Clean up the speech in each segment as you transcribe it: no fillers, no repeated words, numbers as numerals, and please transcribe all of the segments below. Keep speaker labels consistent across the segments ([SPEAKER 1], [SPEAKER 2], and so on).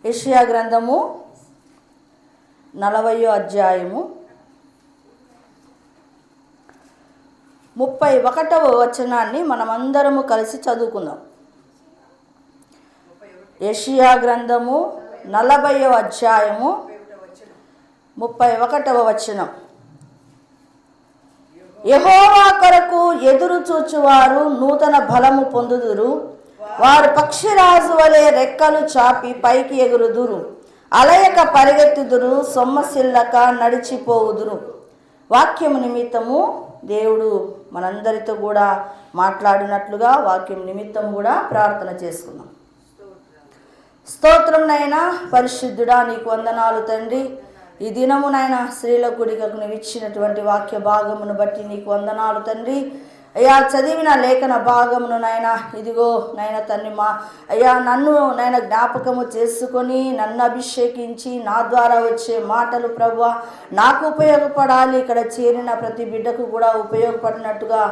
[SPEAKER 1] యెషయా గ్రంథము 40వ అధ్యాయము 31వ వచనాన్ని మనమందరము కలిసి చదువుకుందాం. యెషయా గ్రంథము 40వ అధ్యాయము 31వ వచనం. యెహోవా కొరకు ఎదురు చూచువారు నూతన బలము పొందుదురు. వారు పక్షిరాజు వలె రెక్కలు చాపి పైకి ఎగురుదురు. అలయక పరిగెత్తుదురు, సొమ్మసిల్లక నడిచిపోవుదురు. వాక్యము నిమిత్తము దేవుడు మనందరితో కూడా మాట్లాడినట్లుగా వాక్యం నిమిత్తం కూడా ప్రార్థన చేసుకుందాం. స్తోత్రం నైనా పరిశుద్ధుడా, నీకు వందనాలు తండ్రి. ఈ దినమునైనా స్త్రీల కూడికకు నువ్వు ఇచ్చినటువంటి వాక్య భాగమును బట్టి నీకు వందనాలు తండ్రి. అయ్యా, చదివిన లేఖన భాగమును నాయన ఇదిగో నాయన తండ్రి అయ్యా నన్ను నాయన జ్ఞాపకము చేసుకొని నన్ను అభిషేకించి నా ద్వారా వచ్చే మాటలు ప్రభువా నాకు ఉపయోగపడాలి. ఇక్కడ చేరిన ప్రతి బిడ్డకు కూడా ఉపయోగపడినట్టుగా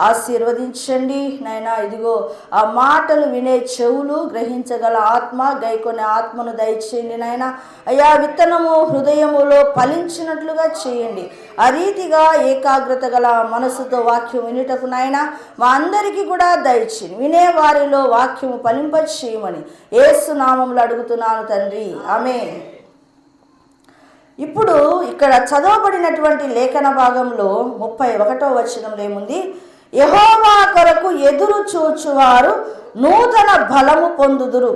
[SPEAKER 1] ఆశీర్వదించండి నాయన. ఇదిగో ఆ మాటలు వినే చెవులు, గ్రహించగల ఆత్మ, గైకొనే ఆత్మను దయచేయండి నాయన. అయ్యా, విత్తనము హృదయములో ఫలించినట్లుగా చేయండి. ఆ రీతిగా ఏకాగ్రత గల మనసుతో వాక్యం వినుటకు నాయన మా అందరికీ కూడా దయచేయండి. వినే వారిలో వాక్యము ఫలింపచేయమని యేసు నామములో అడుగుతున్నాను తండ్రి, ఆమేన్. ఇప్పుడు ఇక్కడ చదవబడినటువంటి లేఖన భాగంలో 31వ వచనంలో ఏముంది? యెహోవా కొరకు ఎదురు చూచువారు నూతన బలము పొందుదురు.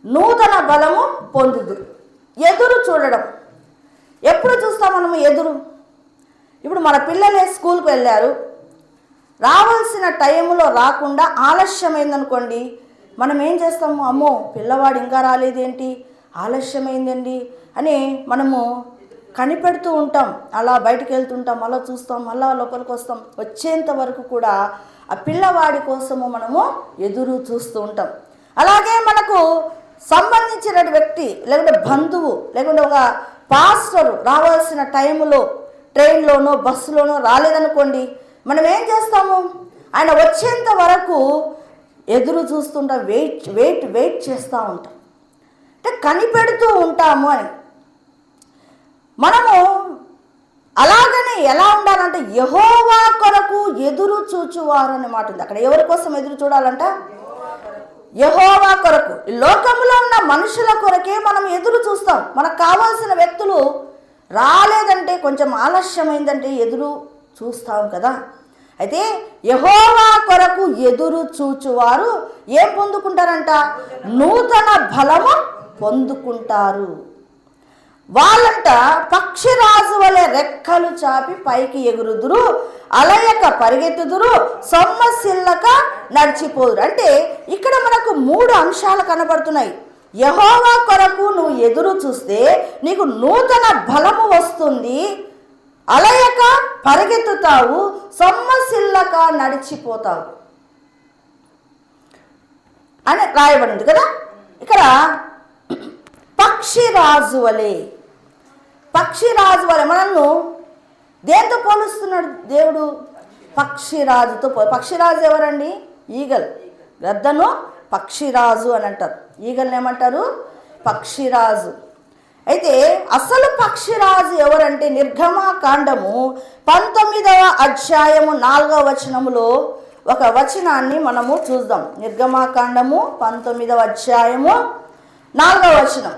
[SPEAKER 1] నూతన బలము పొందుదురు. ఎదురు చూడడం. ఎప్పుడు చూస్తాం మనము ఎదురు? ఇప్పుడు మన పిల్లలే స్కూల్కి వెళ్ళారు, రావాల్సిన టైంలో రాకుండా ఆలస్యమైందనుకోండి, మనం ఏం చేస్తాము? అమ్మో పిల్లవాడు ఇంకా రాలేదేంటి, ఆలస్యమైందండి అని మనము కనిపెడుతూ ఉంటాం. అలా బయటికి వెళ్తుంటాం, మళ్ళీ చూస్తాం, మళ్ళీ లోపలికి వస్తాం. వచ్చేంత వరకు కూడా ఆ పిల్లవాడి కోసము మనము ఎదురు చూస్తూ ఉంటాం. అలాగే మనకు సంబంధించిన వ్యక్తి లేకుంటే బంధువు లేకుంటే ఒక పాస్టరు రావాల్సిన టైంలో ట్రైన్లోనో బస్సులోనో రాలేదనుకోండి, మనం ఏం చేస్తాము? ఆయన వచ్చేంత వరకు ఎదురు చూస్తుంటాం, వెయిట్ చేస్తూ ఉంటాం. అంటే కనిపెడుతూ ఉంటాము అని. మనము అలాగనే ఎలా ఉండాలంటే యెహోవా కొరకు ఎదురు చూచువారు అనే మాట ఉంది. అక్కడ ఎవరి కోసం ఎదురు చూడాలంట? యెహోవా కొరకు. ఈ లోకంలో ఉన్న మనుషుల కొరకే మనం ఎదురు చూస్తాం. మనకు కావాల్సిన వ్యక్తులు రాలేదంటే, కొంచెం ఆలస్యమైందంటే ఎదురు చూస్తాం కదా. అయితే యెహోవా కొరకు ఎదురు చూచువారు ఏం పొందుకుంటారంట? నూతన బలము పొందుకుంటారు. వాళ్ళంట పక్షిరాజు వలె రెక్కలు చాపి పైకి ఎగురుదురు, అలయక పరిగెత్తుదురు, సొమ్మసిల్లక నడిచిపోదురు. అంటే ఇక్కడ మనకు 3 అంశాలు కనబడుతున్నాయి. యెహోవా కొరకు నువ్వు ఎదురు చూస్తే నీకు నూతన బలము వస్తుంది, అలయక పరిగెత్తుతావు, సొమ్మసిల్లక నడిచిపోతావు అని రాయబడింది కదా. ఇక్కడ పక్షిరాజు వలె మనల్ని దేంతో పోలుస్తున్నాడు దేవుడు? పక్షిరాజుతో. పక్షిరాజు ఎవరండి? ఈగల్. గద్దను పక్షిరాజు అని అంటారు, ఈగల్ని ఏమంటారు? పక్షిరాజు. అయితే అసలు పక్షిరాజు ఎవరంటే నిర్గమకాండము 19వ అధ్యాయము 4వ వచనములో ఒక వచనాన్ని మనము చూద్దాం. నిర్గమకాండము 19వ అధ్యాయము 4వ వచనం.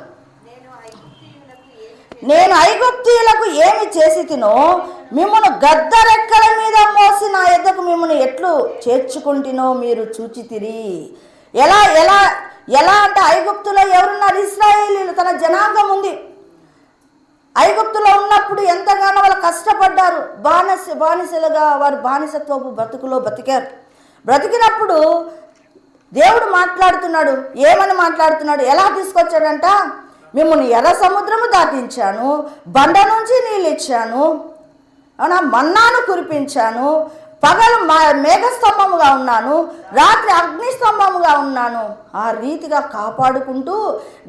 [SPEAKER 1] నేను ఐగుప్తీయులకు ఏమి చేసి తినో మిమ్మల్ని గద్ద రెక్కల మీద మోసి నా యొద్దకు మిమ్మల్ని ఎట్లు చేర్చుకుంటునో మీరు చూచితిరి. ఎలా ఎలా ఎలా అంటే ఐగుప్తులో ఎవరున్నారు? ఇశ్రాయేలీలు, తన జనాంగం ఉంది. ఐగుప్తులో ఉన్నప్పుడు ఎంతగానో వాళ్ళు కష్టపడ్డారు. బానిసలుగా వారు బానిసత్వపు బ్రతుకులో బ్రతికినప్పుడు దేవుడు మాట్లాడుతున్నాడు. ఏమని మాట్లాడుతున్నాడు? ఎలా తీసుకొచ్చాడంట? మిమ్మల్ని ఎర్ర సముద్రము దాటించాను, బండ నుంచి నీళ్ళు ఇచ్చాను, మన్నాను కురిపించాను, పగలు మేఘస్తంభముగా ఉన్నాను, రాత్రి అగ్నిస్తంభముగా ఉన్నాను. ఆ రీతిగా కాపాడుకుంటూ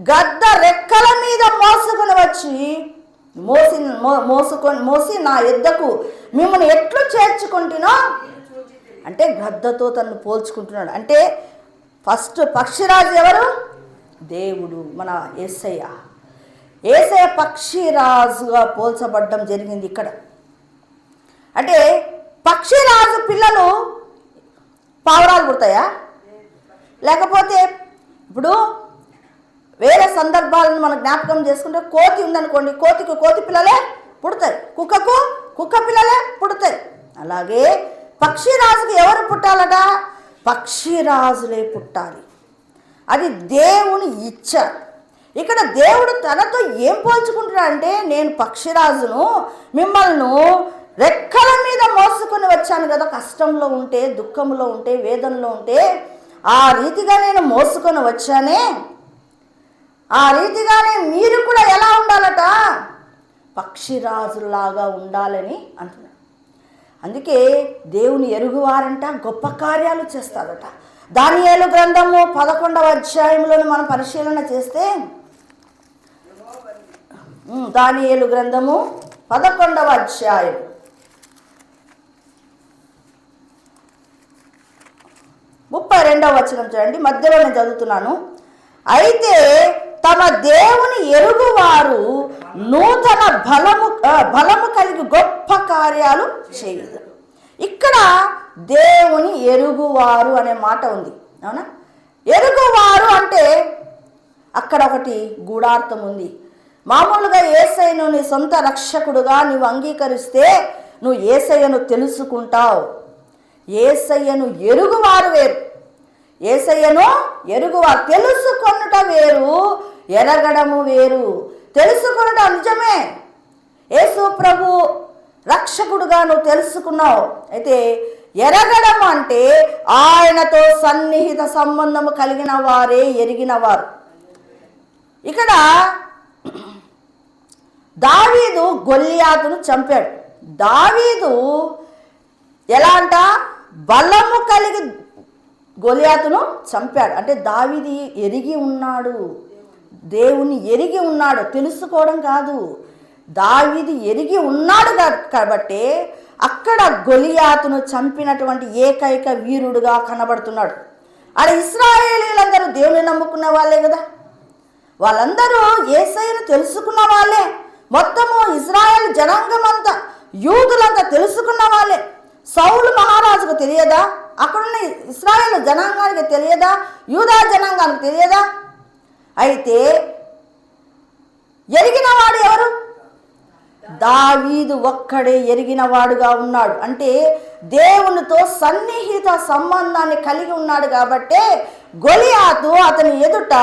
[SPEAKER 1] గద్ద రెక్కల మీద మోసుకొని వచ్చి మోసి నా యొద్దకు మిమ్మల్ని ఎట్లు చేర్చుకుంటున్నా అంటే గద్దతో తను పోల్చుకుంటున్నాడు. అంటే ఫస్ట్ పక్షిరాజు ఎవరు? దేవుడు మన యేసయ్య పక్షిరాజుగా పోల్చబడ్డం జరిగింది ఇక్కడ. అంటే పక్షిరాజు పిల్లలు పావురాలు పుడతాయా? లేకపోతే ఇప్పుడు వేరే సందర్భాలను మనం జ్ఞాపకం చేసుకుంటే కోతి ఉందనుకోండి, కోతికి కోతి పిల్లలే పుడతాయి, కుక్కకు కుక్క పిల్లలే పుడతాయి. అలాగే పక్షిరాజుకి ఎవరు పుట్టాలట? పక్షిరాజులే పుట్టాలి. అది దేవుని ఇచ్చ. ఇక్కడ దేవుడు తనతో ఏం పోల్చుకుంటున్నాడంటే, నేను పక్షిరాజును, మిమ్మల్ని రెక్కల మీద మోసుకొని వచ్చాను కదా, కష్టంలో ఉంటే, దుఃఖంలో ఉంటే, వేదనలో ఉంటే ఆ రీతిగా నేను మోసుకొని వచ్చానే, ఆ రీతిగానే మీరు కూడా ఎలా ఉండాలట? పక్షిరాజులాగా ఉండాలని అంటున్నాడు. అందుకే దేవుని ఎరుగువారంట గొప్ప కార్యాలు చేస్తారట. దానియేలు గ్రంథము 11వ అధ్యాయంలోని మనం పరిశీలన చేస్తే, దానియేలు గ్రంథము 11వ అధ్యాయం 32వ వచనం చూడండి, మధ్యలో నేను చదువుతున్నాను. అయితే తమ దేవుని ఎరుగువారు నూతన బలము కలిగి గొప్ప కార్యాలు చేయదు. ఇక్కడ దేవుని ఎరుగువారు అనే మాట ఉంది, అవునా? ఎరుగువారు అంటే అక్కడ ఒకటి గూఢార్థం ఉంది. మామూలుగా యేసయ్యను నీ సొంత రక్షకుడుగా నువ్వు అంగీకరిస్తే నువ్వు యేసయ్యను తెలుసుకుంటావు. యేసయ్యను ఎరుగువారు వేరు, యేసయ్యను ఎరుగువారు. తెలుసుకొనుట వేరు, ఎరగడము వేరు. తెలుసుకొనుట నిజమే, యేసు ప్రభు రక్షకుడుగా నువ్వు తెలుసుకున్నావు. అయితే ఎరగడం అంటే ఆయనతో సన్నిహిత సంబంధము కలిగిన వారే ఎరిగిన వారు. ఇక్కడ దావీదు గొల్లియాతును చంపాడు. దావీదు ఎలా అంట? బలము కలిగి గొల్లియాతును చంపాడు. అంటే దావీదు ఎరిగి ఉన్నాడు, దేవుని ఎరిగి ఉన్నాడు, తెలుసుకోవడం కాదు, దావీదు ఎరిగి ఉన్నాడు కాబట్టి అక్కడ గొలియాతును చంపినటువంటి ఏకైక వీరుడుగా కనబడుతున్నాడు. ఆడ ఇశ్రాయేలీలందరూ దేవుని నమ్ముకున్న వాళ్ళే కదా, వాళ్ళందరూ యేసయ్యను తెలుసుకున్న వాళ్ళే. మొత్తము ఇశ్రాయేల్ జనాంగం అంతా, యూదులంతా తెలుసుకున్న వాళ్ళే. సౌలు మహారాజుకు తెలియదా? అక్కడున్న ఇశ్రాయేల్ జనాంగానికి తెలియదా? యూదా జనాంగానికి తెలియదా? అయితే ఎరిగిన వాడు ఎవరు? దావీదు ఒక్కడే ఎరిగిన వాడుగా ఉన్నాడు. అంటే దేవునితో సన్నిహిత సంబంధాన్ని కలిగి ఉన్నాడు కాబట్టే గొలియాతు అతని ఎదుట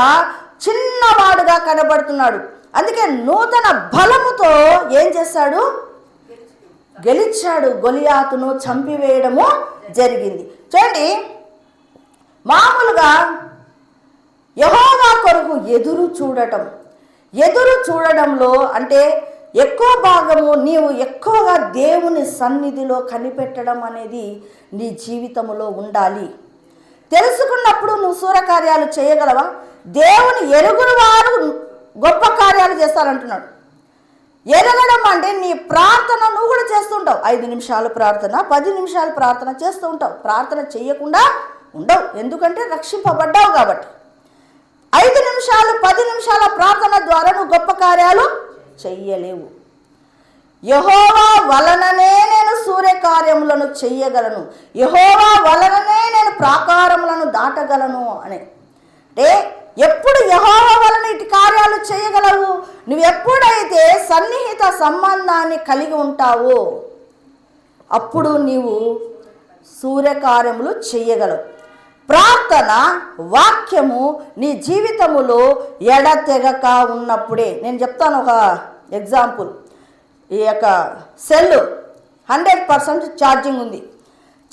[SPEAKER 1] చిన్నవాడుగా కనబడుతున్నాడు. అందుకే నూతన బలముతో ఏం చేశాడు? గెలిచాడు, గొలియాతును చంపివేయడము జరిగింది. చూడండి, మామూలుగా యెహోవా కొరకు ఎదురు చూడడంలో అంటే ఎక్కువ భాగము నీవు ఎక్కువగా దేవుని సన్నిధిలో కనిపెట్టడం అనేది నీ జీవితంలో ఉండాలి. తెలుసుకున్నప్పుడు నువ్వు సూరకార్యాలు చేయగలవా? దేవుని ఎరుగురు వారు గొప్ప కార్యాలు చేస్తారంటున్నాడు. ఎరగడం అంటే నీ ప్రార్థన నువ్వు కూడా చేస్తుంటావు. 5 నిమిషాలు ప్రార్థన, 10 నిమిషాలు ప్రార్థన చేస్తూ ఉంటావు. ప్రార్థన చేయకుండా ఉండవు, ఎందుకంటే రక్షింపబడ్డావు కాబట్టి. 5 నిమిషాలు 10 నిమిషాల ప్రార్థన ద్వారా నువ్వు గొప్ప కార్యాలు చెయ్యలేవు. యెహోవా వలననే నేను సూర్యకార్యములను చెయ్యగలను, యెహోవా వలననే నేను ప్రాకారములను దాటగలను అని. అంటే ఎప్పుడు యెహోవా వలన ఇటు కార్యాలు చేయగలవు? నువ్వు ఎప్పుడైతే సన్నిహిత సంబంధాన్ని కలిగి ఉంటావో అప్పుడు నీవు సూర్యకార్యములు చెయ్యగలవు. ప్రార్థన వాక్యము నీ జీవితములో ఎడతెగక ఉన్నప్పుడే. నేను చెప్తాను ఒక ఎగ్జాంపుల్. ఈ యొక్క సెల్ 100% ఛార్జింగ్ ఉంది.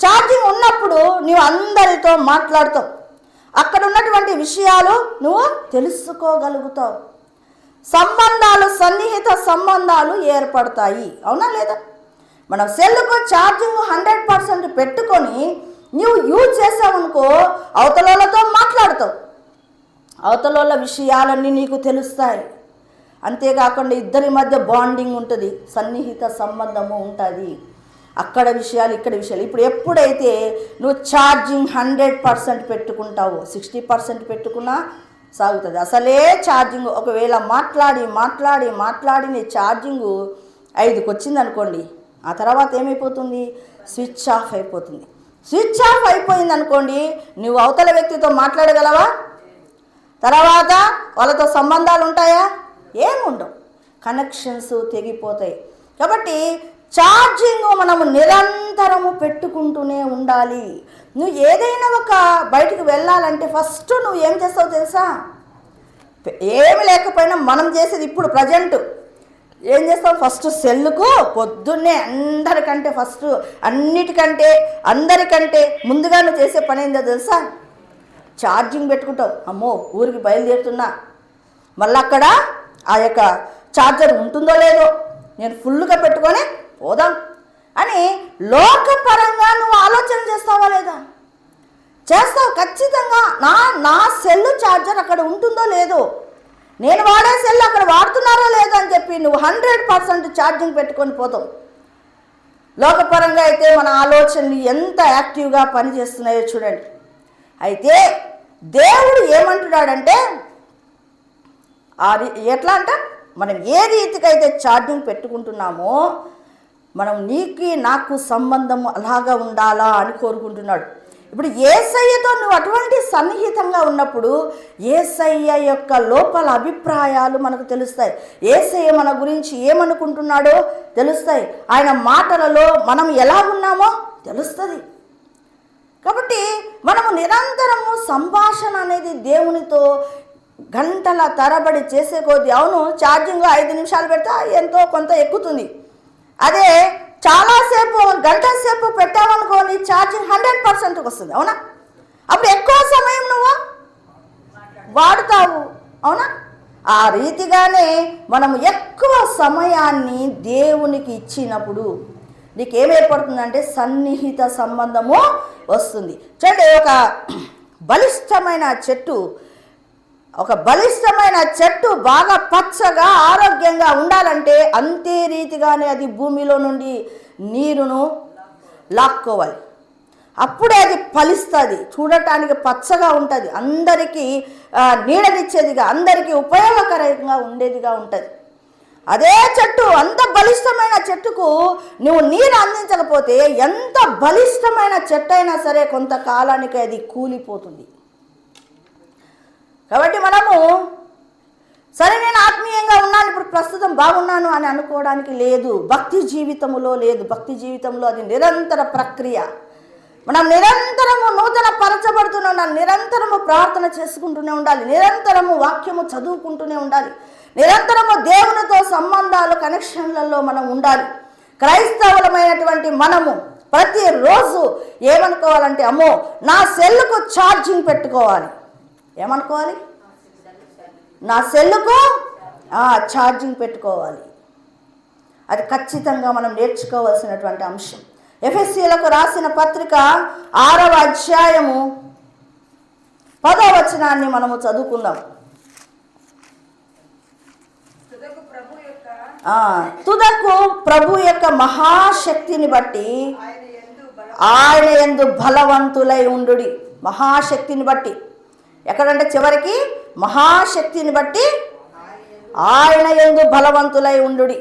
[SPEAKER 1] ఛార్జింగ్ ఉన్నప్పుడు నువ్వు అందరితో మాట్లాడుతావు, అక్కడ ఉన్నటువంటి విషయాలు నువ్వు తెలుసుకోగలుగుతావు, సంబంధాలు సన్నిహిత సంబంధాలు ఏర్పడతాయి, అవునా లేదా? మనం సెల్కు ఛార్జింగ్ 100% పెట్టుకొని నువ్వు యూజ్ చేసావనుకో అవతలతో మాట్లాడతావు, అవతల విషయాలన్నీ నీకు తెలుస్తాయి. అంతేకాకుండా ఇద్దరి మధ్య బాండింగ్ ఉంటుంది, సన్నిహిత సంబంధము ఉంటుంది. అక్కడ విషయాలు ఇక్కడ విషయాలు. ఇప్పుడు ఎప్పుడైతే నువ్వు ఛార్జింగ్ 100% పెట్టుకుంటావో, 60% పెట్టుకున్నా సాగుతుంది. అసలే ఛార్జింగ్ ఒకవేళ మాట్లాడి నీ ఛార్జింగు 5కి వచ్చింది అనుకోండి, ఆ తర్వాత ఏమైపోతుంది? స్విచ్ ఆఫ్ అయిపోతుంది. స్విచ్ ఆఫ్ అయిపోయింది అనుకోండి, నువ్వు అవతల వ్యక్తితో మాట్లాడగలవా? తర్వాత వాళ్ళతో సంబంధాలు ఉంటాయా? ఏముండవు. కనెక్షన్స్ తెగిపోతాయి. కాబట్టి ఛార్జింగ్ మనము నిరంతరము పెట్టుకుంటూనే ఉండాలి. నువ్వు ఏదైనా ఒక బయటికి వెళ్ళాలంటే ఫస్ట్ నువ్వు ఏం చేస్తావు తెలుసా? ఏమి లేకపోయినా మనం చేసేది ఇప్పుడు ప్రజెంట్ ఏం చేస్తావు? ఫస్ట్ సెల్లుకు పొద్దున్నే అందరికంటే ముందుగా నువ్వు చేసే పని ఏందో తెలుసా? ఛార్జింగ్ పెట్టుకుంటావు. అమ్మో ఊరికి బయలుదేరుతున్నా, మళ్ళీ అక్కడ ఆ యొక్క ఛార్జర్ ఉంటుందో లేదో, నేను ఫుల్గా పెట్టుకొని పోదాం అని లోకపరంగా నువ్వు ఆలోచన చేస్తావా లేదా? చేస్తావు ఖచ్చితంగా. నా సెల్ ఛార్జర్ అక్కడ ఉంటుందో లేదో, నేను వాడే సెల్ అక్కడ వాడుతున్నారో లేదో అని చెప్పి నువ్వు 100% ఛార్జింగ్ పెట్టుకొని పోతావు. లోకపరంగా అయితే మన ఆలోచనలు ఎంత యాక్టివ్గా పనిచేస్తున్నాయో చూడండి. అయితే దేవుడు ఏమంటున్నాడంటే, ఎట్లా అంటే మనం ఏ రీతికైతే ఛార్జింగ్ పెట్టుకుంటున్నామో మనం నీకు నాకు సంబంధం అలాగా ఉండాలా అని కోరుకుంటున్నాడు. ఇప్పుడు యేసయ్యతో నువ్వు అటువంటి సన్నిహితంగా ఉన్నప్పుడు యేసయ్య యొక్క లోపల అభిప్రాయాలు మనకు తెలుస్తాయి. యేసయ్య మన గురించి ఏమనుకుంటున్నాడో తెలుస్తాయి. ఆయన మాటలలో మనం ఎలా ఉన్నామో తెలుస్తుంది. కాబట్టి మనము నిరంతరము సంభాషణ అనేది దేవునితో గంటల తరబడి చేసే కొద్దీ, అవును ఛార్జింగ్ 5 నిమిషాలు పెడితే ఎంతో కొంత ఎక్కుతుంది. అదే చాలాసేపు గంట సేపు పెట్టామనుకోని ఛార్జింగ్ 100% వస్తుంది. అవునా? అప్పుడు ఎక్కువ సమయం నువ్వు వాడుతావు. అవునా? ఆ రీతిగానే మనము ఎక్కువ సమయాన్ని దేవునికి ఇచ్చినప్పుడు నీకేం ఏర్పడుతుందంటే సన్నిహిత సంబంధము వస్తుంది. చూడండి, ఒక బలిష్టమైన చెట్టు బాగా పచ్చగా ఆరోగ్యంగా ఉండాలంటే అంతే రీతిగానే అది భూమిలో నుండి నీరును లాక్కోవాలి. అప్పుడే అది ఫలిస్తుంది, చూడటానికి పచ్చగా ఉంటుంది, అందరికీ నీడనిచ్చేదిగా, అందరికీ ఉపయోగకరంగా ఉండేదిగా ఉంటుంది. అదే చెట్టు, అంత బలిష్టమైన చెట్టుకు నువ్వు నీరు అందించకపోతే ఎంత బలిష్టమైన చెట్టు అయినా సరే కొంతకాలానికి అది కూలిపోతుంది. కాబట్టి మనము సరే నేను ఆత్మీయంగా ఉన్నాను, ఇప్పుడు ప్రస్తుతం బాగున్నాను అని అనుకోవడానికి లేదు. భక్తి జీవితంలో లేదు. భక్తి జీవితంలో అది నిరంతర ప్రక్రియ. మనం నిరంతరము నూతన పరచబడుతూనే ఉండాలి, నిరంతరము ప్రార్థన చేసుకుంటూనే ఉండాలి, నిరంతరము వాక్యము చదువుకుంటూనే ఉండాలి, నిరంతరము దేవునితో సంబంధాలు కనెక్షన్లలో మనం ఉండాలి. క్రైస్తవులమైనటువంటి మనము ప్రతిరోజు ఏమనుకోవాలంటే, అమ్మో నా సెల్లుకు ఛార్జింగ్ పెట్టుకోవాలి. ఏమనుకోవాలి? నా సెల్లుకు ఛార్జింగ్ పెట్టుకోవాలి. అది ఖచ్చితంగా మనం నేర్చుకోవాల్సినటువంటి అంశం. ఎఫెసీయులకు రాసిన పత్రిక 6వ అధ్యాయము 10వ వచనాన్ని మనము చదువుకుందాం. తుదకు ప్రభు యొక్క మహాశక్తిని బట్టి ఆయన యందు బలవంతులై ఉండుడి. మహాశక్తిని బట్టి ఎక్కడంటే చివరికి మహాశక్తిని బట్టి ఆయన యందు బలవంతులై ఉండుడి.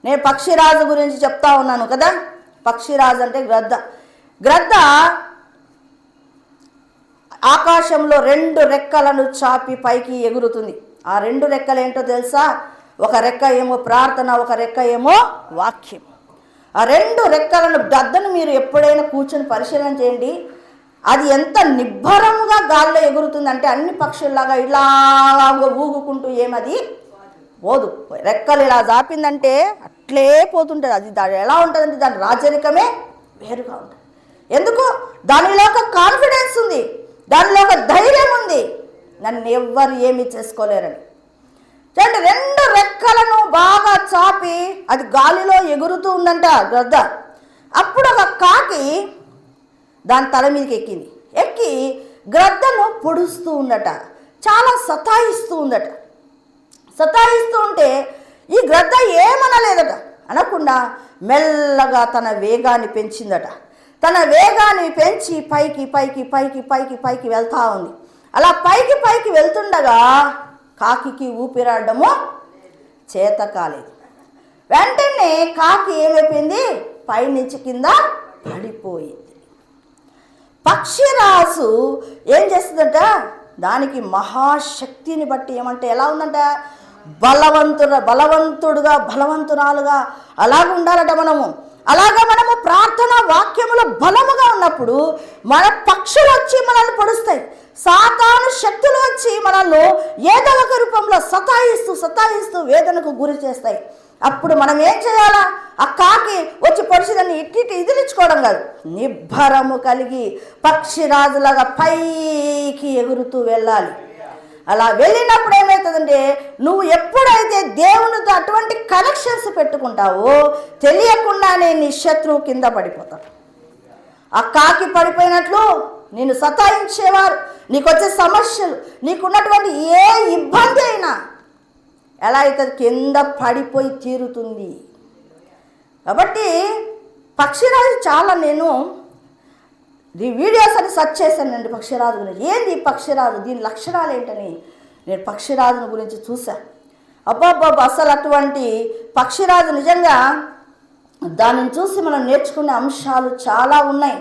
[SPEAKER 1] నేను పక్షిరాజు గురించి చెప్తా ఉన్నాను కదా. పక్షిరాజు అంటే గ్రద్ద ఆకాశంలో 2 రెక్కలను చాపి పైకి ఎగురుతుంది. ఆ 2 రెక్కలు ఏంటో తెలుసా? ఒక రెక్క ఏమో ప్రార్థన, ఒక రెక్క ఏమో వాక్యం. ఆ 2 రెక్కలను గద్దను మీరు ఎప్పుడైనా కూర్చొని పరిశీలన చేయండి. అది ఎంత నిబ్బరముగా గాల్లో ఎగురుతుందంటే అన్ని పక్షుల్లాగా ఇలా ఊగుకుంటూ ఏమది పోదు. రెక్కలు ఇలా జాపిందంటే అట్లే పోతుంటుంది. అది దాని ఎలా ఉంటుందంటే దాని రాజరికమే వేరుగా ఉంటుంది. ఎందుకు? దానిలో ఒక కాన్ఫిడెన్స్ ఉంది, దానిలో ఒక ధైర్యం ఉంది, నన్ను ఎవ్వరు ఏమీ చేసుకోలేరని. అంటే 2 రెక్కలను బాగా చాపి అది గాలిలో ఎగురుతూ ఉందంట గ్రద్ద. అప్పుడు ఒక కాకి దాని తల మీదకి ఎక్కి గ్రద్దను పొడుస్తూ ఉందట, చాలా సతాయిస్తూ ఉందట. సతాయిస్తూ ఉంటే ఈ గ్రద్ద ఏమనలేదట, అనకుండా మెల్లగా తన వేగాన్ని పెంచిందట. తన వేగాన్ని పెంచి పైకి పైకి పైకి పైకి పైకి వెళ్తూ ఉంది. అలా పైకి పైకి వెళ్తుండగా కాకికి ఊపిరాడము చేత కాలేదు. వెంటనే కాకి ఏమైపోయింది, పైనుంచి కింద పడిపోయింది. పక్షిరాజు ఏం చేస్తుందంట, దానికి మహాశక్తిని బట్టి ఏమంటే ఎలా ఉందంట, బలవంతురాలుగా అలాగ ఉండాలట మనము. అలాగా మనము ప్రార్థన వాక్యములో బలముగా ఉన్నప్పుడు మన పక్షులు వచ్చి మనల్ని పొడుస్తాయి, సాతాను శక్తులు వచ్చి మనల్ని ఏదో ఒక రూపంలో సతాయిస్తూ వేదనకు గురి చేస్తాయి. అప్పుడు మనం ఏం చేయాలా, ఆ కాకి వచ్చి పొడిచిదాన్ని ఇట్టి ఇదిలించుకోవడం కాదు, నిబ్బరము కలిగి పక్షిరాజులాగా పైకి ఎగురుతూ వెళ్ళాలి. అలా వెళ్ళినప్పుడు ఏమవుతుందంటే, నువ్వు ఎప్పుడైతే దేవునితో అటువంటి కనెక్షన్స్ పెట్టుకుంటావో తెలియకుండానే నీ శత్రువు కింద పడిపోతాడు. ఆ కాకి పడిపోయినట్లు నిన్ను సతాయించేవారు, నీకు వచ్చే సమస్యలు, నీకున్నటువంటి ఏ ఇబ్బంది అయినా ఎలా అయితే కింద పడిపోయి తీరుతుంది. కాబట్టి పక్షిరాజు చాలా నేను ఈ వీడియోస్ అని సెర్చ్ చేశానండి పక్షిరాజు గురించి. ఏంది పక్షిరాజు, దీని లక్షణాలు ఏంటని నేను పక్షిరాజుని గురించి చూశాను. అబ్బాబ్బా, అసలు అటువంటి పక్షిరాజు నిజంగా దానిని చూసి మనం నేర్చుకునే అంశాలు చాలా ఉన్నాయి.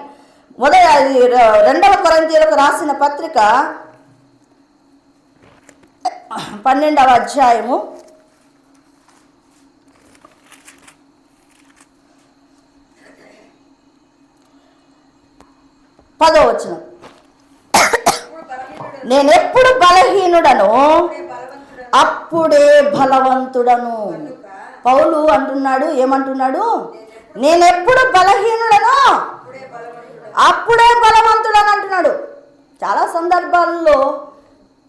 [SPEAKER 1] 2 కొరింథీయులకు రాసిన పత్రిక 12వ అధ్యాయము 10వ వచనం. నేనెప్పుడు బలహీనుడను అప్పుడే బలవంతుడను. పౌలు అంటున్నాడు, ఏమంటున్నాడు, నేనెప్పుడు బలహీనుడను అప్పుడే బలవంతుడని అంటున్నాడు. చాలా సందర్భాల్లో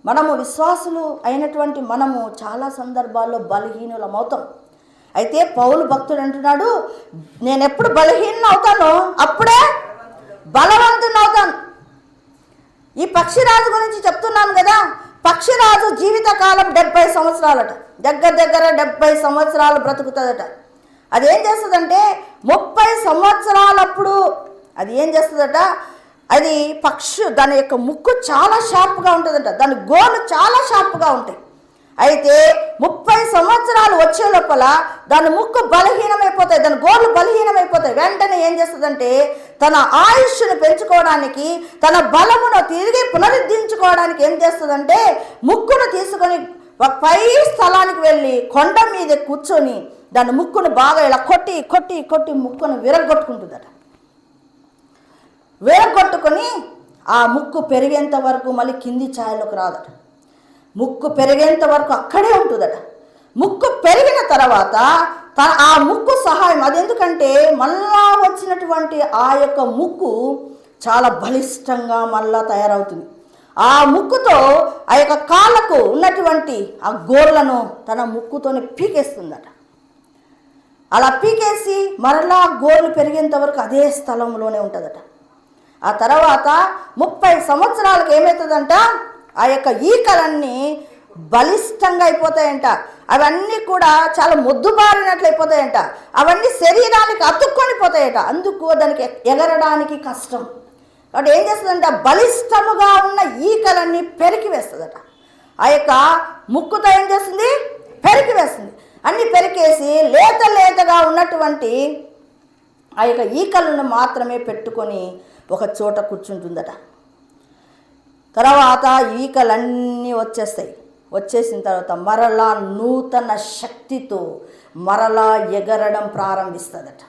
[SPEAKER 1] మనము విశ్వాసులు అయినటువంటి మనము చాలా సందర్భాల్లో బలహీనులం అవుతాం. అయితే పౌలు భక్తుడు అంటున్నాడు, నేను ఎప్పుడు బలహీన అవుతానో అప్పుడే బలవంతుని అవుతాను. ఈ పక్షిరాజు గురించి చెప్తున్నాను కదా. పక్షిరాజు జీవితకాలం 70 సంవత్సరాలట, దగ్గర 70 సంవత్సరాలు బ్రతుకుతుందట. అది ఏం చేస్తుందంటే 30 సంవత్సరాలప్పుడు అది ఏం చేస్తుందట, అది దాని యొక్క ముక్కు చాలా షార్ప్గా ఉంటుందట, దాని గోర్లు చాలా షార్ప్గా ఉంటాయి. అయితే 30 సంవత్సరాలు వచ్చే లోపల దాని ముక్కు బలహీనమైపోతాయి, దాని గోర్లు బలహీనమైపోతాయి. వెంటనే ఏం చేస్తుందంటే తన ఆయుష్ను పెంచుకోవడానికి, తన బలమును తిరిగి పునరుద్ధరించుకోవడానికి ఏం చేస్తుందంటే ముక్కును తీసుకొని పై స్థలానికి వెళ్ళి కొండ మీద కూర్చొని దాని ముక్కును బాగా ఇలా కొట్టి ముక్కును విరగొట్టుకుంటుందట. విరగొట్టుకొని ఆ ముక్కు పెరిగేంత వరకు మళ్ళీ కింది ఛాయలోకి రాదట. ముక్కు పెరిగేంత వరకు అక్కడే ఉంటుందట. ముక్కు పెరిగిన తర్వాత ఆ ముక్కు సహాయం, అది ఎందుకంటే మళ్ళా వచ్చినటువంటి ఆ యొక్క ముక్కు చాలా బలిష్టంగా మళ్ళా తయారవుతుంది. ఆ ముక్కుతో ఆ యొక్క కాళ్ళకు ఉన్నటువంటి ఆ గోర్లను తన ముక్కుతోనే పీకేస్తుందట. అలా పీకేసి మరలా గోర్లు పెరిగేంత వరకు అదే స్థలంలోనే ఉంటుందట. ఆ తర్వాత 30 సంవత్సరాలకు ఏమవుతుందంట, ఆ యొక్క ఈకలన్నీ బలిష్టంగా అయిపోతాయంట. అవన్నీ కూడా చాలా మొద్దుబారినట్లు అయిపోతాయంట. అవన్నీ శరీరానికి అతుక్కొని పోతాయట. అందుకు దానికి ఎగరడానికి కష్టం. కాబట్టి ఏం చేస్తుందంట, బలిష్టముగా ఉన్న ఈకలన్నీ పెరికి వేస్తుందట. ఆ యొక్క ముక్కుతో ఏం చేస్తుంది, పెరికి వేస్తుంది. అన్నీ పెరికేసి లేతగా ఉన్నటువంటి ఆ యొక్క ఈకలను మాత్రమే పెట్టుకొని ఒక చోట కూర్చుంటుందట. తర్వాత ఈకలన్నీ వచ్చేసిన తర్వాత మరలా నూతన శక్తితో మరలా ఎగరడం ప్రారంభిస్తుందట.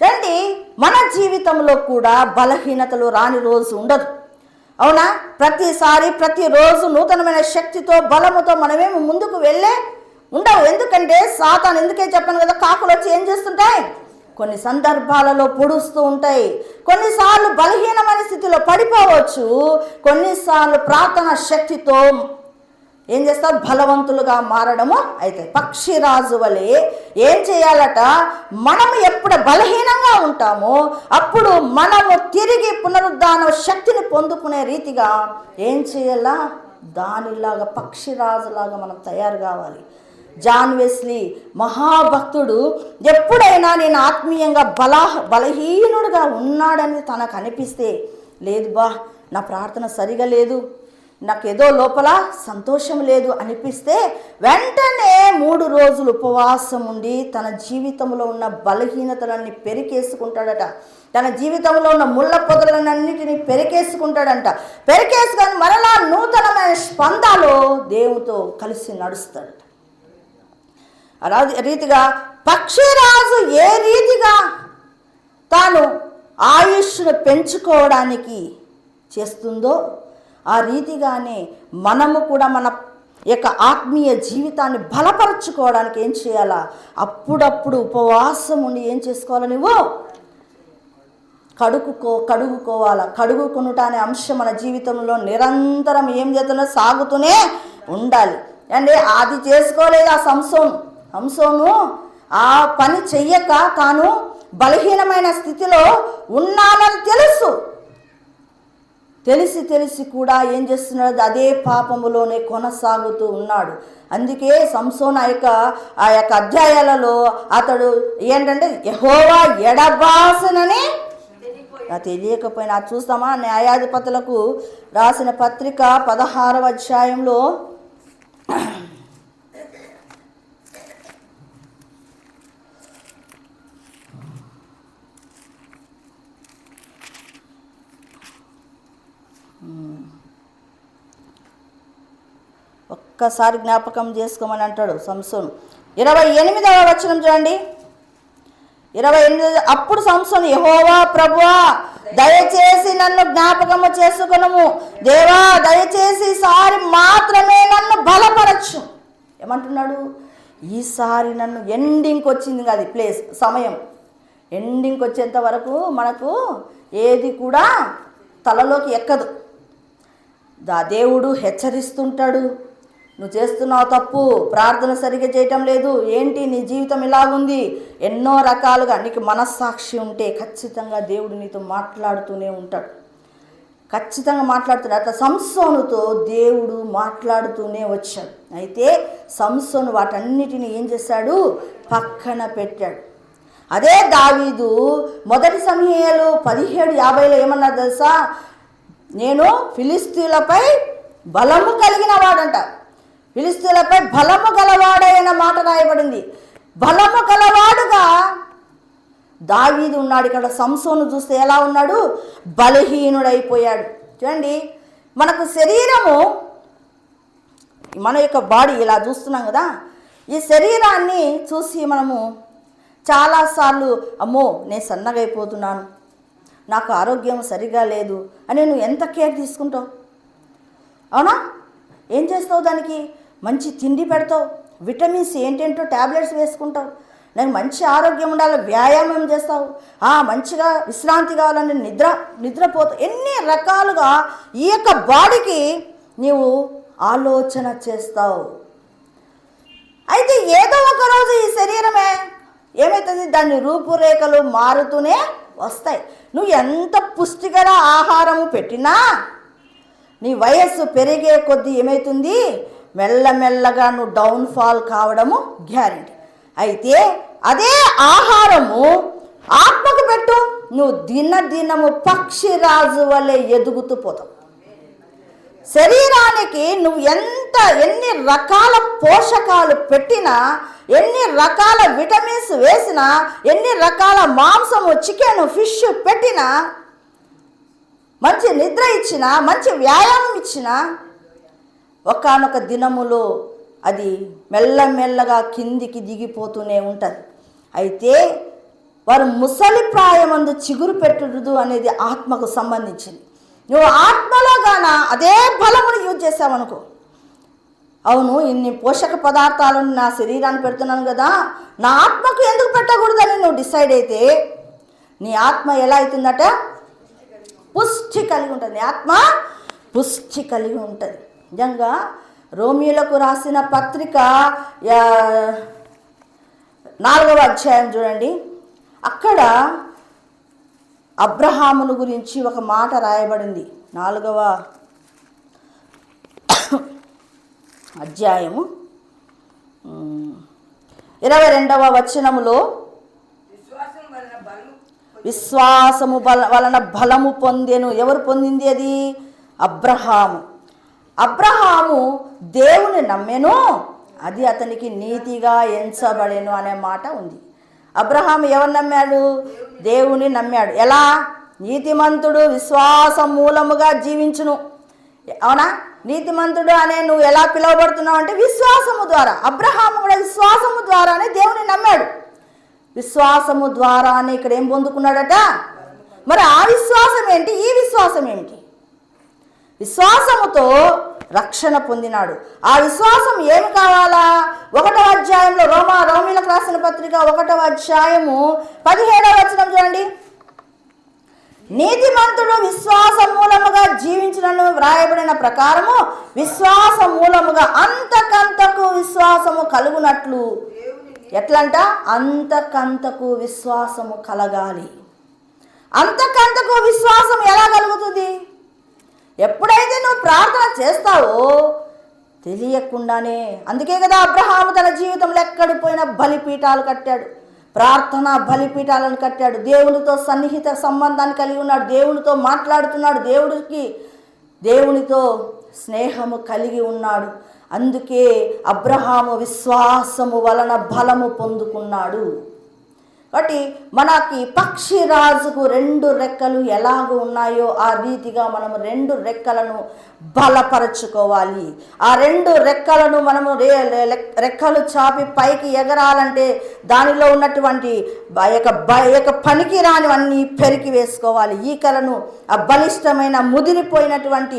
[SPEAKER 1] రండి, మన జీవితంలో కూడా బలహీనతలు రాని రోజు ఉండదు, అవునా? ప్రతిరోజు నూతనమైన శక్తితో బలముతో మనమేమో ముందుకు వెళ్ళే ఉండవు. ఎందుకంటే సాతాను, ఎందుకే చెప్పాను కదా, కాకులు వచ్చి ఏం చేస్తుంటాయి, కొన్ని సందర్భాలలో పొడుస్తూ ఉంటాయి. కొన్నిసార్లు బలహీనమైన స్థితిలో పడిపోవచ్చు, కొన్నిసార్లు ప్రార్థన శక్తితో ఏం చేస్తారు, బలవంతులుగా మారడము. అయితే పక్షిరాజు వలె ఏం చేయాలట, మనము ఎప్పుడు బలహీనంగా ఉంటామో అప్పుడు మనము తిరిగి పునరుద్ధాన శక్తిని పొందుకునే రీతిగా ఏం చేయాలా, దానిలాగా పక్షిరాజులాగా మనం తయారు కావాలి. జాన్ వెస్లీ మహాభక్తుడు ఎప్పుడైనా నేను ఆత్మీయంగా బలహీనుడుగా ఉన్నాడని తనకు అనిపిస్తే, లేదు బా, నా ప్రార్థన సరిగా లేదు, నాకేదో లోపల సంతోషం లేదు అనిపిస్తే వెంటనే 3 రోజులు ఉపవాసం ఉండి తన జీవితంలో ఉన్న బలహీనతలన్నీ పెరికేసుకుంటాడట. తన జీవితంలో ఉన్న ముళ్ళ పొదలన్నిటినీ పెరికేసుకుంటాడంట. పెరికేసుకొని మరలా నూతనమైన స్పందాలో దేవునితో కలిసి నడుస్తాడట. రీతిగా పక్షిరాజు ఏ రీతిగా తాను ఆయుష్ను పెంచుకోవడానికి చేస్తుందో ఆ రీతిగానే మనము కూడా మన యొక్క ఆత్మీయ జీవితాన్ని బలపరచుకోవడానికి ఏం చేయాలా? అప్పుడప్పుడు ఉపవాసం ఉండి ఏం చేసుకోవాలి? నువ్వు కడుగుకోవాలా. కడుగుకొనుట అనే అంశం మన జీవితంలో నిరంతరం ఏం చేస్తున్నా సాగుతూనే ఉండాలి. అంటే అది చేసుకోలేదు ఆ సంసోను ఆ పని చెయ్యక తాను బలహీనమైన స్థితిలో ఉన్నానని తెలిసి కూడా ఏం చేస్తున్నాడు? అదే పాపములోనే కొనసాగుతూ ఉన్నాడు. అందుకే సంసోను ఆ యొక్క అధ్యాయాలలో అతడు ఏంటంటే యెహోవా ఎడబాసనని తెలియకపోయినా చూస్తామా? న్యాయాధిపతులకు రాసిన పత్రిక 16వ అధ్యాయంలో ఒక్కసారి జ్ఞాపకం చేసుకోమని అంటాడు సంసోను. 28వ వచనం చూడండి. 28. అప్పుడు సంసోను, యెహోవా ప్రభువా దయచేసి నన్ను జ్ఞాపకము చేసుకొనుము, దేవా దయచేసి ఈసారి మాత్రమే నన్ను బలపరచు. ఏమంటున్నాడు? ఈసారి నన్ను ఎండింగ్కి వచ్చింది కాదు సమయం ఎండింగ్కి వచ్చేంత వరకు మనకు ఏది కూడా తలలోకి ఎక్కదు. దేవుడు హెచ్చరిస్తుంటాడు, నువ్వు చేస్తున్నావు తప్పు, ప్రార్థన సరిగ్గా చేయటం లేదు, ఏంటి నీ జీవితం ఇలాగుంది, ఎన్నో రకాలుగా నీకు మనస్సాక్షి ఉంటే ఖచ్చితంగా దేవుడు నీతో మాట్లాడుతూనే ఉంటాడు. ఖచ్చితంగా మాట్లాడుతున్నాడు. అట్లా సంసోనుతో దేవుడు మాట్లాడుతూనే వచ్చాడు. అయితే సంసోను వాటన్నిటిని ఏం చేశాడు? పక్కన పెట్టాడు. అదే దావీదు మొదటి సమూయేలు 17:50 ఏమన్నా తెలుసా? నేను ఫిలిష్తీయులపై బలము కలిగిన వాడంట. ఫిలిష్తీయులపై బలము గలవాడైన మాట రాయబడింది. బలము గలవాడుగా దావీదు ఉన్నాడు. ఇక్కడ సంసోను చూస్తే ఎలా ఉన్నాడు? బలహీనుడైపోయాడు. చూడండి, మనకు శరీరము, మన యొక్క బాడీ ఇలా చూస్తున్నాం కదా, ఈ శరీరాన్ని చూసి మనము చాలాసార్లు అమ్మో నేను సన్నగా అయిపోతున్నాను, నాకు ఆరోగ్యం సరిగా లేదు అని నువ్వు ఎంత కేర్ తీసుకుంటావు? అవునా? ఏం చేస్తావు? దానికి మంచి తిండి పెడతావు, విటమిన్స్ ఏంటేంటో ట్యాబ్లెట్స్ వేసుకుంటావు, నాకు మంచి ఆరోగ్యం ఉండాలి, వ్యాయామం చేస్తావు, మంచిగా విశ్రాంతి కావాలని నిద్రపోతావు. ఎన్ని రకాలుగా ఈ యొక్క బాడీకి నీవు ఆలోచన చేస్తావు. అయితే ఏదో ఒక రోజు ఈ శరీరమే ఏమవుతుంది? దాని రూపురేఖలు మారుతూనే వస్తాయి. నువ్వు ఎంత పుష్టికర ఆహారము పెట్టినా నీ వయస్సు పెరిగే కొద్దీ ఏమవుతుంది? మెల్లమెల్లగా నువ్వు డౌన్ఫాల్ కావడము గ్యారెంటీ. అయితే అదే ఆహారము ఆత్మకు పెట్టు, నువ్వు దినదినము పక్షిరాజు వలె ఎదుగుతూ పోతావు. శరీరానికి నువ్వు ఎన్ని రకాల పోషకాలు పెట్టినా, ఎన్ని రకాల విటమిన్స్ వేసినా, ఎన్ని రకాల మాంసము, చికెన్, ఫిష్ పెట్టినా, మంచి నిద్ర ఇచ్చినా, మంచి వ్యాయామం ఇచ్చినా, ఒకానొక దినములో అది మెల్లమెల్లగా కిందికి దిగిపోతూనే ఉంటుంది. అయితే వారు ముసలి ప్రాయమందు చిగురు పెట్టుడు అనేది ఆత్మకు సంబంధించింది. నువ్వు ఆత్మలో గాన అదే బలమును యూజ్ చేసావనుకో, అవును ఇన్ని పోషక పదార్థాలను నా శరీరాన్ని పెడుతున్నాను కదా, నా ఆత్మకు ఎందుకు పెట్టకూడదని నువ్వు డిసైడ్ అయితే నీ ఆత్మ ఎలా అవుతుందట? పుష్టి కలిగి ఉంటుంది. నీ ఆత్మ పుష్టి కలిగి ఉంటుంది. నిజంగా రోమియోలకు రాసిన పత్రిక 4వ అధ్యాయం చూడండి. అక్కడ అబ్రహామును గురించి ఒక మాట రాయబడింది. 4వ అధ్యాయము 22వ వచనములో విశ్వాసము వలన బలము పొందెను. ఎవరు పొందింది అది? అబ్రహాము. అబ్రహాము దేవుని నమ్మెను, అది అతనికి నీతిగా ఎంచబడెను అనే మాట ఉంది. అబ్రహాము ఎవరు నమ్మాడు? దేవుని నమ్మాడు. ఎలా? నీతిమంతుడు విశ్వాసం మూలముగా జీవించును. అవునా? నీతిమంతుడు అనే నువ్వు ఎలా పిలువబడుతున్నావు అంటే విశ్వాసము ద్వారా. అబ్రహాము కూడా విశ్వాసము ద్వారానే దేవుని నమ్మాడు. విశ్వాసము ద్వారానే ఇక్కడ ఏం పొందుకున్నాడట? మరి ఆ విశ్వాసం ఏంటి? ఈ విశ్వాసం ఏమిటి? విశ్వాసముతో రక్షణ పొందినాడు. ఆ విశ్వాసం ఏమి కావాలా? 1వ అధ్యాయంలో రోమీలకు రాసిన పత్రిక 1వ అధ్యాయము 17వ వచనం చూడండి. నీతిమంతుడు విశ్వాస మూలముగా జీవించునని వ్రాయబడిన ప్రకారము విశ్వాస మూలముగా అంతకంతకు విశ్వాసము కలుగునట్లు. ఎట్లంట? అంతకంతకు విశ్వాసము కలగాలి. అంతకంతకు విశ్వాసం ఎలా కలుగుతుంది? ఎప్పుడైతే నువ్వు ప్రార్థన చేస్తావో తెలియకుండానే. అందుకే కదా అబ్రహాము తన జీవితంలో ఎక్కడికి పోయినా బలిపీఠాలు కట్టాడు, ప్రార్థన బలిపీఠాలను కట్టాడు. దేవునితో సన్నిహిత సంబంధాన్ని కలిగి ఉన్నాడు, దేవునితో మాట్లాడుతున్నాడు, దేవునితో స్నేహము కలిగి ఉన్నాడు. అందుకే అబ్రహాము విశ్వాసము వలన బలము పొందుకున్నాడు. కాబట్టి మనకి పక్షిరాజుకు 2 రెక్కలు ఎలాగ ఉన్నాయో ఆ రీతిగా మనము 2 రెక్కలను బలపరచుకోవాలి. ఆ 2 రెక్కలను మనము రెక్కలు చాపి పైకి ఎగరాలంటే దానిలో ఉన్నటువంటి పనికి రానివన్నీ పెరికి వేసుకోవాలి. ఈకలను, ఆ బలిష్టమైన ముదిరిపోయినటువంటి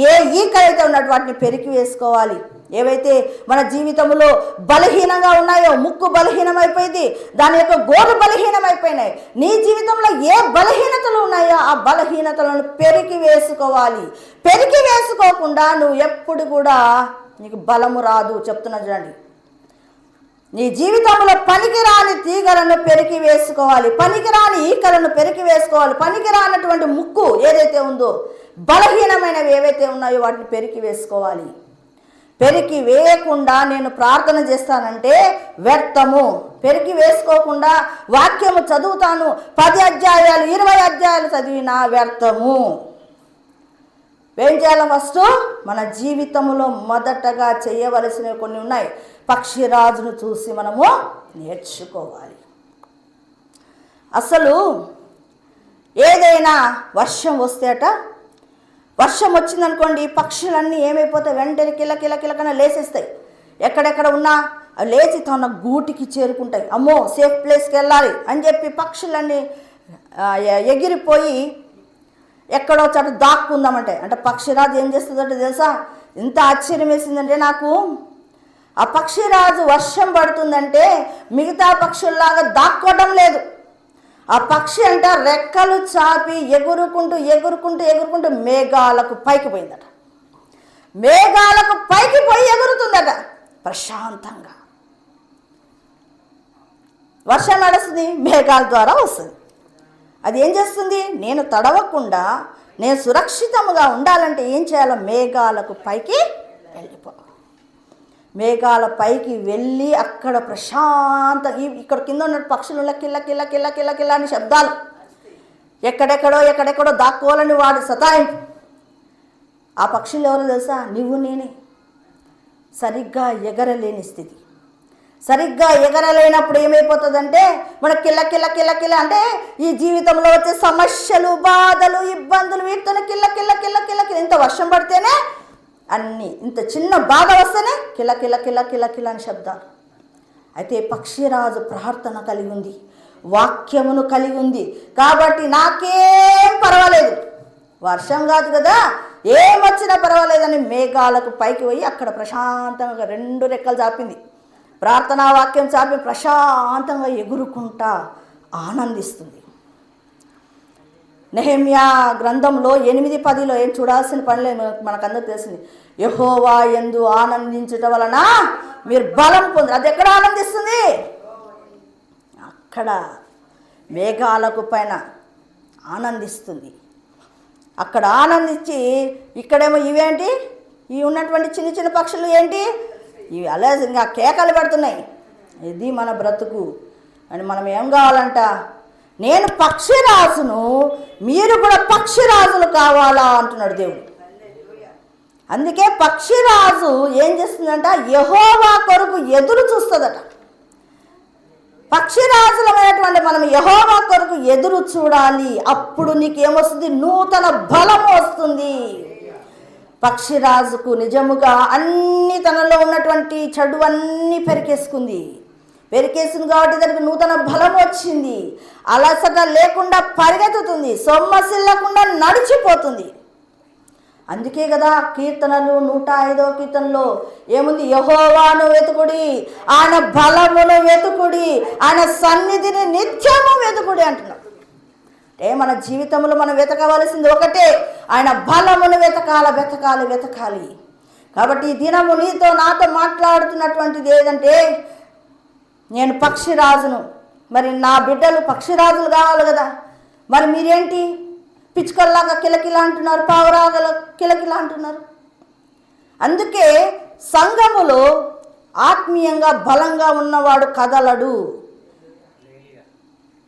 [SPEAKER 1] ఏ ఈకలైతే ఉన్నటువంటి పెరికి వేసుకోవాలి. ఏవైతే మన జీవితంలో బలహీనంగా ఉన్నాయో, ముక్కు బలహీనమైపోయింది, దాని యొక్క గోరు బలహీనమైపోయినాయి. నీ జీవితంలో ఏ బలహీనతలు ఉన్నాయో ఆ బలహీనతలను పెరికి వేసుకోవాలి. పెరికి వేసుకోకుండా నువ్వు ఎప్పుడు కూడా నీకు బలము రాదు. చెప్తున్నా చూడండి. నీ జీవితంలో పనికిరాని తీగలను పెరికి వేసుకోవాలి, పనికిరాని ఈకలను పెరికి వేసుకోవాలి. పనికిరానటువంటి ముక్కు ఏదైతే ఉందో, బలహీనమైనవి ఏవైతే ఉన్నాయో వాటిని పెరికి వేసుకోవాలి. పెరికి వేయకుండా నేను ప్రార్థన చేస్తానంటే వ్యర్థము. పెరికి వేసుకోకుండా వాక్యము చదువుతాను, 10 అధ్యాయాలు 20 అధ్యాయాలు చదివినా వ్యర్థము. ఏం చేయాలి? ఫస్ట్ మన జీవితంలో మొదటగా చేయవలసినవి కొన్ని ఉన్నాయి. పక్షిరాజును చూసి మనము నేర్చుకోవాలి. అసలు ఏదైనా వర్షం వస్తేట, వర్షం వచ్చిందనుకోండి, పక్షులన్నీ ఏమైపోతాయి? వెంటనే కిలకిలకన లేసేస్తాయి. ఎక్కడెక్కడ ఉన్నా లేచి తన గూటికి చేరుకుంటాయి. అమ్మో సేఫ్ ప్లేస్కి వెళ్ళాలి అని చెప్పి పక్షులన్నీ ఎగిరిపోయి ఎక్కడో చోట దాక్కుందామంటే. అంటే పక్షిరాజు ఏం చేస్తుందంటే తెలుసా? ఎంత ఆశ్చర్యం వేసిందంటే నాకు, ఆ పక్షిరాజు వర్షం పడుతుందంటే మిగతా పక్షుల్లాగా దాక్కోవడం లేదు. ఆ పక్షి అంట రెక్కలు చాపి ఎగురుకుంటూ మేఘాలకు పైకి పోయిందట. మేఘాలకు పైకి పోయి ఎగురుతుందట ప్రశాంతంగా. వర్షం నడుస్తుంది, మేఘాల ద్వారా వస్తుంది. అది ఏం చేస్తుంది? నేను తడవకుండా, నేను సురక్షితంగా ఉండాలంటే ఏం చేయాలో? మేఘాలకు పైకి వెళ్ళిపో. మేఘాల పైకి వెళ్ళి అక్కడ ఇక్కడ కింద ఉన్న పక్షుల కిల్ల అని శబ్దాలు, ఎక్కడెక్కడో దాక్కోవాలని వాడు సతాయింపు. ఆ పక్షులు ఎవరో తెలుసా? నువ్వు నేనే. సరిగ్గా ఎగరలేని స్థితి. సరిగ్గా ఎగరలేనప్పుడు ఏమైపోతుందంటే మన కిల్ల అంటే ఈ జీవితంలో వచ్చే సమస్యలు, బాధలు, ఇబ్బందులు, వీటితోనే కిల్ల ఇంత వర్షం పడితేనే అన్నీ, ఇంత చిన్న బాధ వస్తేనే కిల అని శబ్దాలు. అయితే పక్షిరాజు ప్రార్థన కలిగి ఉంది, వాక్యమును కలిగి ఉంది. కాబట్టి నాకేం పర్వాలేదు, వర్షం కాదు కదా, ఏమొచ్చినా పర్వాలేదని మేఘాలకు పైకి పోయి అక్కడ ప్రశాంతంగా 2 రెక్కలు చాపింది. ప్రార్థనా వాక్యం చాపి ప్రశాంతంగా ఎగురుకుంటా ఆనందిస్తుంది. నెహెమ్యా గ్రంథంలో 8:10లో ఏం చూడాల్సిన పనిలే, మనకందరూ తెలిసింది. యెహోవా యందు ఆనందించుట వలన మీరు బలం పొందారు. అది ఎక్కడ ఆనందిస్తుంది? అక్కడ మేఘాలకు పైన ఆనందిస్తుంది. అక్కడ ఆనందించి, ఇక్కడేమో ఇవేంటి, ఇవి ఉన్నటువంటి చిన్న పక్షులు ఏంటి, ఇవి అలా ఇంకా కేకలు పెడుతున్నాయి. ఇది మన బ్రతుకు అని. మనం ఏం కావాలంట? నేను పక్షిరాజును, మీరు కూడా పక్షిరాజులు కావాలా అంటున్నాడు దేవుడు. అందుకే పక్షిరాజు ఏం చేస్తుందంట, యెహోవా కొరకు ఎదురు చూస్తుందట. పక్షిరాజులమైనటువంటి మనం యెహోవా కొరకు ఎదురు చూడాలి. అప్పుడు నీకేమొస్తుంది, నూతన బలం వస్తుంది. పక్షిరాజుకు నిజముగా అన్ని తనలో ఉన్నటువంటి చెడు అన్నీ పెరికేసింది కాబట్టి దానికి నూతన బలం వచ్చింది. అలసట లేకుండా పరిగెత్తుతుంది, సొమ్మసిల్లకుండా నడిచిపోతుంది. అందుకే కదా కీర్తనలు 105వ కీర్తనలో ఏముంది, యెహోవాను వెతుకుడి, ఆయన బలమును వెతుకుడి, ఆయన సన్నిధిని నిత్యము వెతుకుడి అంటున్నాం. అంటే మన జీవితంలో మనం వెతకవలసింది ఒకటే, ఆయన బలమును వెతకాలి. కాబట్టి ఈ దినము నీతో నాతో మాట్లాడుతున్నటువంటిది ఏదంటే, నేను పక్షిరాజును, మరి నా బిడ్డలు పక్షిరాజులు కావాలి కదా. మరి మీరేంటి పిచ్చుకల్లాగా కిలకిల అంటున్నారు, పావురాగల కిలకిల అంటున్నారు. అందుకే సంఘములో ఆత్మీయంగా బలంగా ఉన్నవాడు కదలడు.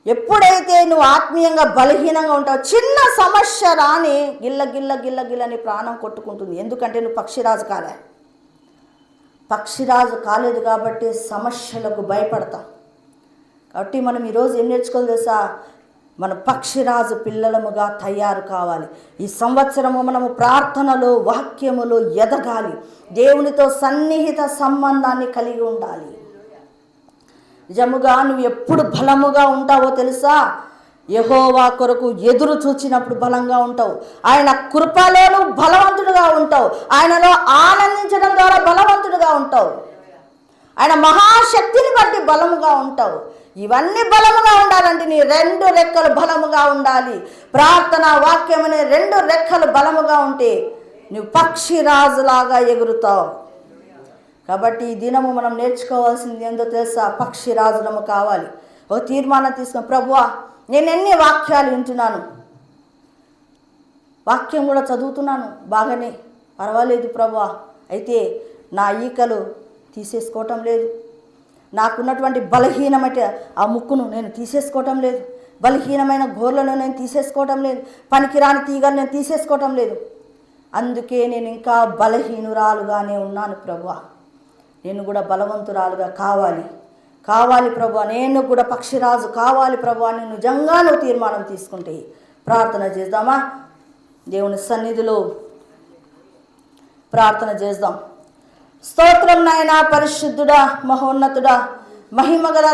[SPEAKER 1] ఎప్పుడైతే నువ్వు ఆత్మీయంగా బలహీనంగా ఉంటావు, చిన్న సమస్య రాని గిల్ల ప్రాణం కొట్టుకుంటుంది. ఎందుకంటే నువ్వు పక్షిరాజు కాలేదు కాబట్టి సమస్యలకు భయపడతాం. కాబట్టి మనం ఈరోజు ఏం నేర్చుకోవాలి తెలుసా, మన పక్షిరాజు పిల్లలముగా తయారు కావాలి. ఈ సంవత్సరము మనము ప్రార్థనలో వాక్యములో ఎదగాలి, దేవునితో సన్నిహిత సంబంధాన్ని కలిగి ఉండాలి. నిజముగా నువ్వు ఎప్పుడు బలముగా ఉంటావో తెలుసా, యెహోవా కొరకు ఎదురు చూచినప్పుడు బలంగా ఉంటావు. ఆయన కృపలో నువ్వు బలవంతుడుగా ఉంటావు. ఆయనలో ఆనందించడం ద్వారా బలవంతుడుగా ఉంటావు. ఆయన మహాశక్తిని బట్టి బలముగా ఉంటావు. ఇవన్నీ బలముగా ఉండాలంటే నీ 2 రెక్కలు బలముగా ఉండాలి. ప్రార్థన వాక్యం అనే 2 రెక్కలు బలముగా ఉంటే నువ్వు పక్షిరాజులాగా ఎగురుతావు. కాబట్టి ఈ దినము మనం నేర్చుకోవాల్సింది ఏందో తెలుసా, పక్షిరాజులము కావాలి. ఒక తీర్మానం తీసుకుని, ప్రభువా నేను ఎన్ని వాక్యాలు వింటున్నాను, వాక్యం కూడా చదువుతున్నాను బాగానే, పర్వాలేదు ప్రభువా, అయితే నా ఈకలు తీసేసుకోవటం లేదు, నాకున్నటువంటి బలహీనమైన ఆ ముక్కును నేను తీసేసుకోవటం లేదు, బలహీనమైన గోర్లను నేను తీసేసుకోవటం లేదు, పనికిరాని తీగలు నేను తీసేసుకోవటం లేదు. అందుకే నేను ఇంకా బలహీనురాలుగానే ఉన్నాను ప్రభువా, నేను కూడా బలవంతురాలుగా కావాలి ప్రభువా, నేను కూడా పక్షిరాజు కావాలి ప్రభువా అని నిజంగా నువ్వు తీర్మానం తీసుకుంటే ప్రార్థన చేద్దామా? దేవుని సన్నిధిలో ప్రార్థన చేద్దాం. స్తోత్రం నాయనా, పరిశుద్ధుడా, మహోన్నతుడా, మహిమగల